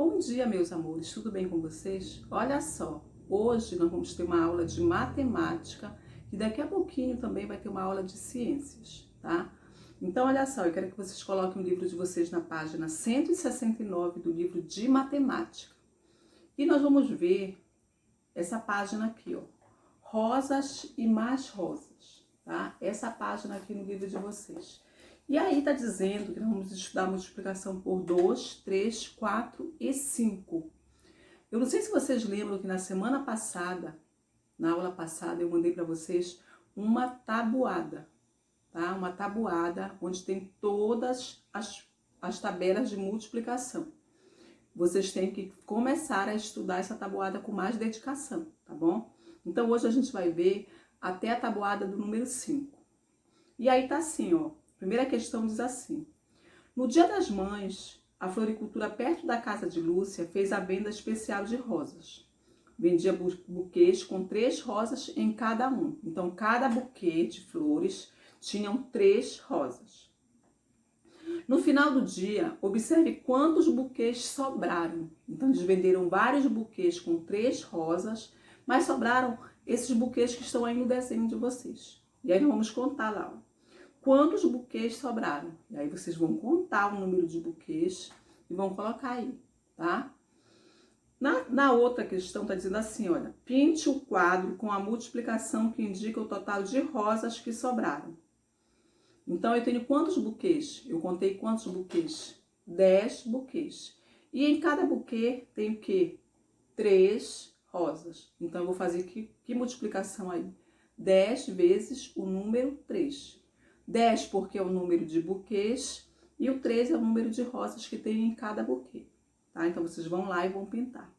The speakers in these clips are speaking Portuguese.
Bom dia, meus amores, tudo bem com vocês? Olha só, hoje nós vamos ter uma aula de matemática e daqui a pouquinho também vai ter uma aula de ciências, tá? Então, olha só, eu quero que vocês coloquem o livro de vocês na página 169 do livro de matemática. E nós vamos ver essa página aqui, ó, rosas e mais rosas, tá? Essa página aqui no livro de vocês. E aí tá dizendo que nós vamos estudar a multiplicação por 2, 3, 4 e 5. Eu não sei se vocês lembram que na semana passada, na aula passada, eu mandei para vocês uma tabuada, tá? Uma tabuada onde tem todas as tabelas de multiplicação. Vocês têm que começar a estudar essa tabuada com mais dedicação, tá bom? Então hoje a gente vai ver até a tabuada do número 5. E aí tá assim, ó. Primeira questão diz assim: no Dia das Mães, a floricultura perto da casa de Lúcia fez a venda especial de rosas. Vendia buquês com 3 rosas em cada um. Então, cada buquê de flores tinham 3 rosas. No final do dia, observe quantos buquês sobraram. Então, eles venderam vários buquês com 3 rosas, mas sobraram esses buquês que estão aí no desenho de vocês. E aí, nós vamos contar lá, ó. Quantos buquês sobraram? E aí vocês vão contar o número de buquês e vão colocar aí, tá? Na outra questão tá dizendo assim, olha, pinte o quadro com a multiplicação que indica o total de rosas que sobraram. Então, eu tenho quantos buquês? Eu contei quantos buquês? 10 buquês. E em cada buquê tem o quê? 3 rosas. Então, eu vou fazer que multiplicação aí? 10 vezes o número 3. 10 porque é o número de buquês e o 3 é o número de rosas que tem em cada buquê, tá? Então, vocês vão lá e vão pintar.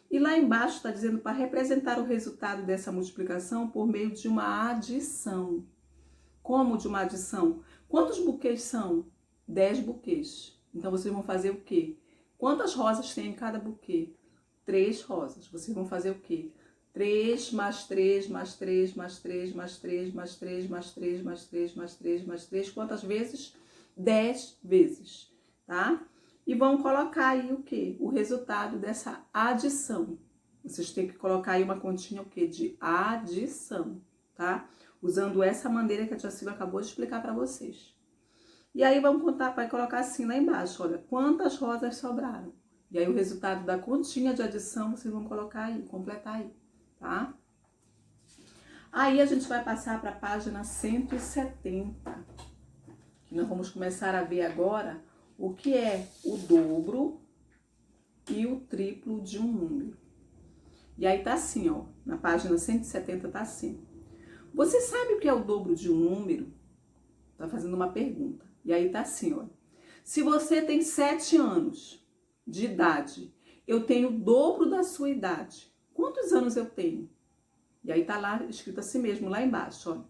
E lá embaixo está dizendo para representar o resultado dessa multiplicação por meio de uma adição. Como de uma adição? Quantos buquês são? 10 buquês. Então, vocês vão fazer o quê? Quantas rosas tem em cada buquê? 3 rosas. Vocês vão fazer o quê? 3 mais 3, mais 3, mais 3, mais 3, mais 3, mais 3, mais 3, mais 3, mais 3. Quantas vezes? 10 vezes, tá? E vão colocar aí o quê? O resultado dessa adição. Vocês têm que colocar aí uma continha o quê? De adição, tá? Usando essa maneira que a tia Silvia acabou de explicar para vocês. E aí vamos contar, vai colocar assim lá embaixo, olha, quantas rosas sobraram. E aí o resultado da continha de adição vocês vão colocar aí, completar aí, tá? Aí a gente vai passar para a página 170, que nós vamos começar a ver agora o que é o dobro e o triplo de um número. E aí tá assim, ó, na página 170 tá assim. Você sabe o que é o dobro de um número? Tá fazendo uma pergunta. E aí tá assim, ó. Se você tem 7 anos de idade, eu tenho o dobro da sua idade. Quantos anos eu tenho? E aí tá lá escrito assim mesmo, lá embaixo, ó.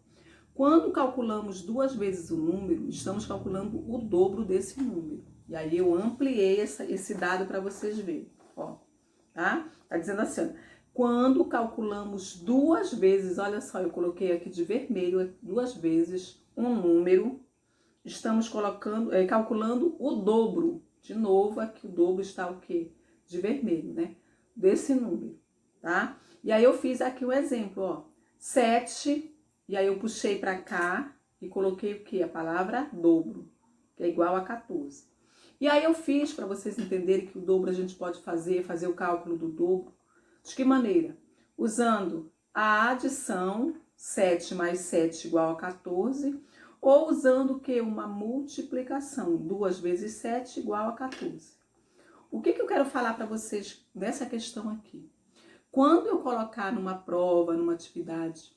Quando calculamos 2 vezes o número, estamos calculando o dobro desse número. E aí eu ampliei esse dado para vocês verem, ó. Tá? Tá dizendo assim, ó. Quando calculamos 2 vezes, olha só, eu coloquei aqui de vermelho, 2 vezes um número, estamos calculando o dobro. De novo, aqui o dobro está o quê? De vermelho, né? Desse número, tá? E aí eu fiz aqui um exemplo, ó. 7, e aí eu puxei para cá e coloquei o quê? A palavra dobro, que é igual a 14. E aí eu fiz, para vocês entenderem que o dobro a gente pode fazer o cálculo do dobro. De que maneira? Usando a adição, 7 mais 7 igual a 14, ou usando o que? Uma multiplicação, 2 vezes 7 igual a 14. O que eu quero falar para vocês nessa questão aqui? Quando eu colocar numa prova, numa atividade,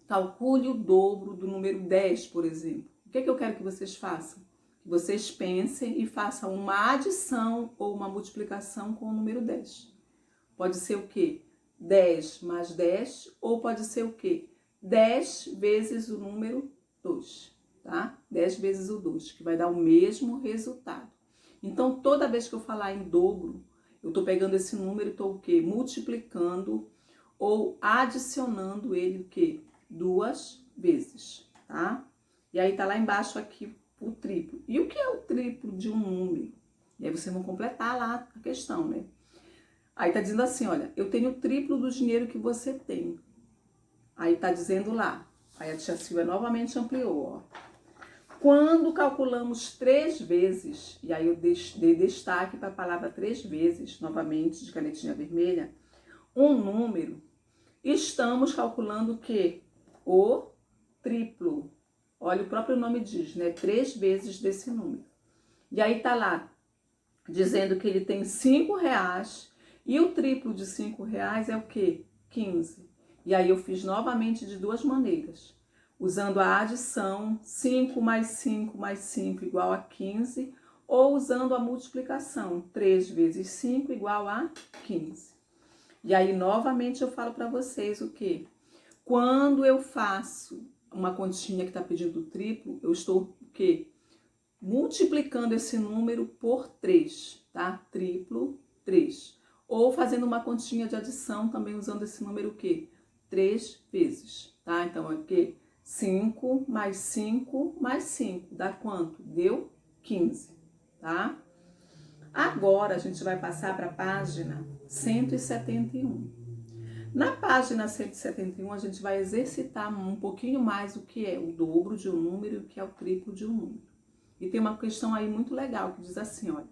calcule o dobro do número 10, por exemplo. O que eu quero que vocês façam? Que vocês pensem e façam uma adição ou uma multiplicação com o número 10. Pode ser o quê? 10 mais 10, ou pode ser o quê? 10 vezes o número 2, tá? 10 vezes o 2, que vai dar o mesmo resultado. Então, toda vez que eu falar em dobro, eu tô pegando esse número e tô o quê? Multiplicando ou adicionando ele o quê? 2 vezes, tá? E aí tá lá embaixo aqui o triplo. E o que é o triplo de um número? E aí vocês vão completar lá a questão, né? Aí tá dizendo assim, olha, eu tenho o triplo do dinheiro que você tem. Aí tá dizendo lá. Aí a tia Silvia novamente ampliou, ó. Quando calculamos 3 vezes, e aí eu dei destaque para a palavra 3 vezes, novamente, de canetinha vermelha, um número, estamos calculando o quê? O triplo. Olha, o próprio nome diz, né? 3 vezes desse número. E aí tá lá, dizendo que ele tem 5 reais, e o triplo de 5 reais é o quê? 15. E aí eu fiz novamente de duas maneiras. Usando a adição 5 mais 5 mais 5 igual a 15, ou usando a multiplicação 3 vezes 5 igual a 15. E aí, novamente, eu falo para vocês o quê? Quando eu faço uma continha que está pedindo triplo, eu estou o quê? Multiplicando esse número por 3, tá? Triplo, 3. Ou fazendo uma continha de adição também usando esse número o quê? 3 vezes, tá? Então, é o quê? 5 mais 5 mais 5, dá quanto? Deu 15, tá? Agora, a gente vai passar para a página 171. Na página 171, a gente vai exercitar um pouquinho mais o que é o dobro de um número e o que é o triplo de um número. E tem uma questão aí muito legal que diz assim, olha.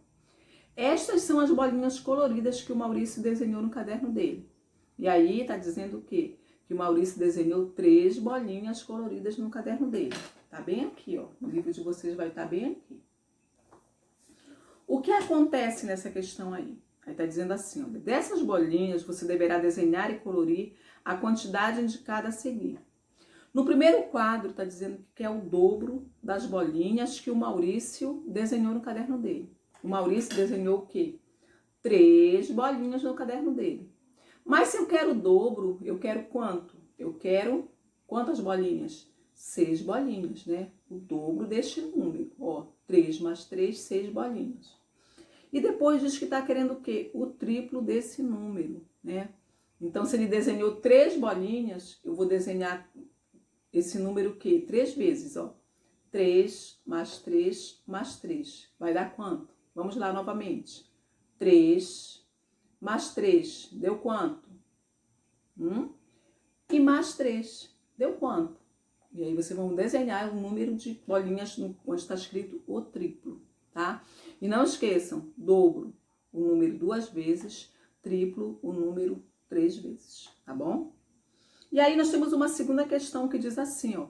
Estas são as bolinhas coloridas que o Maurício desenhou no caderno dele. E aí tá dizendo o quê? Que o Maurício desenhou 3 bolinhas coloridas no caderno dele. Tá bem aqui, ó. O livro de vocês vai estar bem aqui. O que acontece nessa questão aí? Aí tá dizendo assim, ó. Dessas bolinhas, você deverá desenhar e colorir a quantidade indicada a seguir. No primeiro quadro, tá dizendo que é o dobro das bolinhas que o Maurício desenhou no caderno dele. O Maurício desenhou o quê? 3 bolinhas no caderno dele. Mas se eu quero o dobro, eu quero quanto? Eu quero quantas bolinhas? 6 bolinhas, né? O dobro deste número. Ó, 3 mais 3, 6 bolinhas. E depois diz que está querendo o quê? O triplo desse número, né? Então, se ele desenhou 3 bolinhas, eu vou desenhar esse número o quê? 3 vezes, ó. 3 mais 3 mais 3. Vai dar quanto? Vamos lá novamente. 3 mais 3, deu quanto? E mais 3, deu quanto? E aí vocês vão desenhar o número de bolinhas onde está escrito o triplo, tá? E não esqueçam, dobro o número 2 vezes, triplo o número 3 vezes, tá bom? E aí nós temos uma segunda questão que diz assim, ó.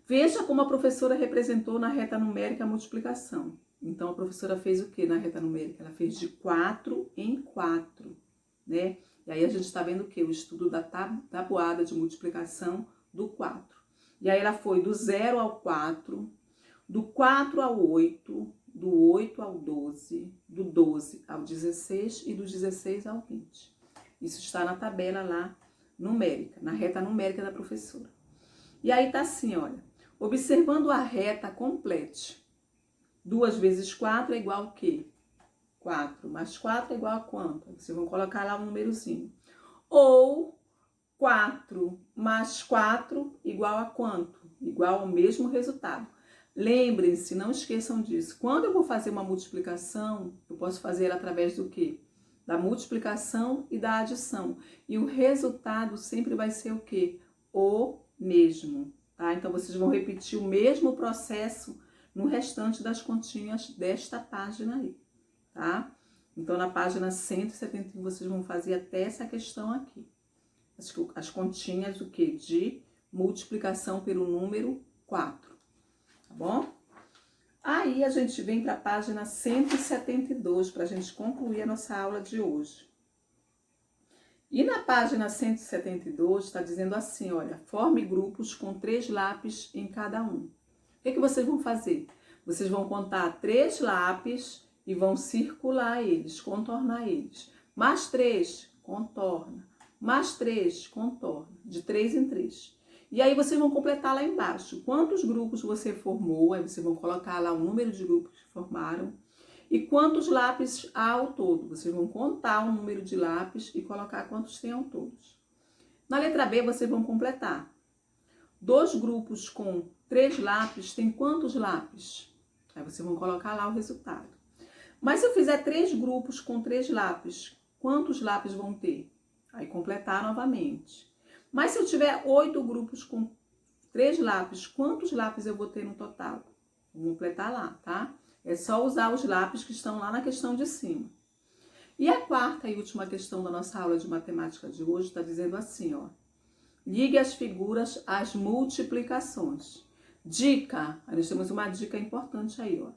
Veja como a professora representou na reta numérica a multiplicação. Então, a professora fez o que na reta numérica? Ela fez de 4 em 4, né? E aí a gente está vendo o que? O estudo da tabuada de multiplicação do 4. E aí ela foi do 0 ao 4, do 4 ao 8, do 8 ao 12, do 12 ao 16 e do 16 ao 20. Isso está na tabela lá numérica, na reta numérica da professora. E aí tá assim, olha. Observando a reta, complete. 2 vezes 4 é igual a quê? 4 mais 4 é igual a quanto? Vocês vão colocar lá um númerozinho. Ou 4 mais 4 igual a quanto? Igual ao mesmo resultado. Lembrem-se, não esqueçam disso. Quando eu vou fazer uma multiplicação, eu posso fazer através do quê? Da multiplicação e da adição. E o resultado sempre vai ser o quê? O mesmo. Tá? Então, vocês vão repetir o mesmo processo no restante das continhas desta página aí, tá? Então, na página 171, vocês vão fazer até essa questão aqui. As continhas do quê? De multiplicação pelo número 4, tá bom? Aí, a gente vem para a página 172, para a gente concluir a nossa aula de hoje. E na página 172 está dizendo assim, olha, forme grupos com 3 lápis em cada um. O que vocês vão fazer? Vocês vão contar 3 lápis e vão circular eles, contornar eles. Mais 3, contorna. Mais 3, contorna. De 3 em 3. E aí vocês vão completar lá embaixo. Quantos grupos você formou? Aí vocês vão colocar lá o número de grupos que formaram. E quantos lápis há ao todo? Vocês vão contar o número de lápis e colocar quantos tem ao todo. Na letra B, vocês vão completar. 2 grupos com 3 lápis tem quantos lápis? Aí vocês vão colocar lá o resultado. Mas se eu fizer 3 grupos com 3 lápis, quantos lápis vão ter? Aí completar novamente. Mas se eu tiver 8 grupos com 3 lápis, quantos lápis eu vou ter no total? Vou completar lá, tá? É só usar os lápis que estão lá na questão de cima. E a quarta e última questão da nossa aula de matemática de hoje está dizendo assim, ó. Ligue as figuras às multiplicações. Dica, aí nós temos uma dica importante aí, ó.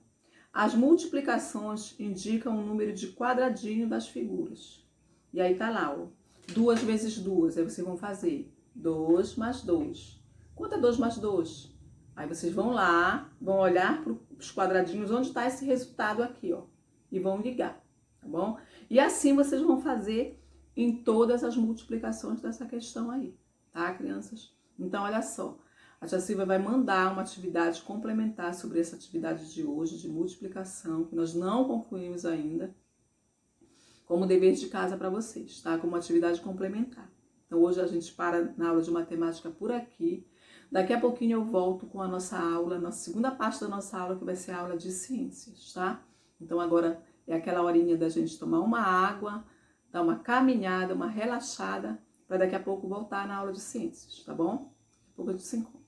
As multiplicações indicam o número de quadradinho das figuras. E aí tá lá, ó. 2 vezes 2, aí vocês vão fazer 2 mais 2. Quanto é 2 mais 2? Aí vocês vão lá, vão olhar para os quadradinhos onde está esse resultado aqui, ó. E vão ligar, tá bom? E assim vocês vão fazer em todas as multiplicações dessa questão aí, tá, crianças? Então, olha só. A tia Silvia vai mandar uma atividade complementar sobre essa atividade de hoje, de multiplicação, que nós não concluímos ainda, como dever de casa para vocês, tá? Como atividade complementar. Então, hoje a gente para na aula de matemática por aqui. Daqui a pouquinho eu volto com a nossa aula, na segunda parte da nossa aula, que vai ser a aula de ciências, tá? Então, agora é aquela horinha da gente tomar uma água, dar uma caminhada, uma relaxada, para daqui a pouco voltar na aula de ciências, tá bom? Daqui a pouco a gente se encontra.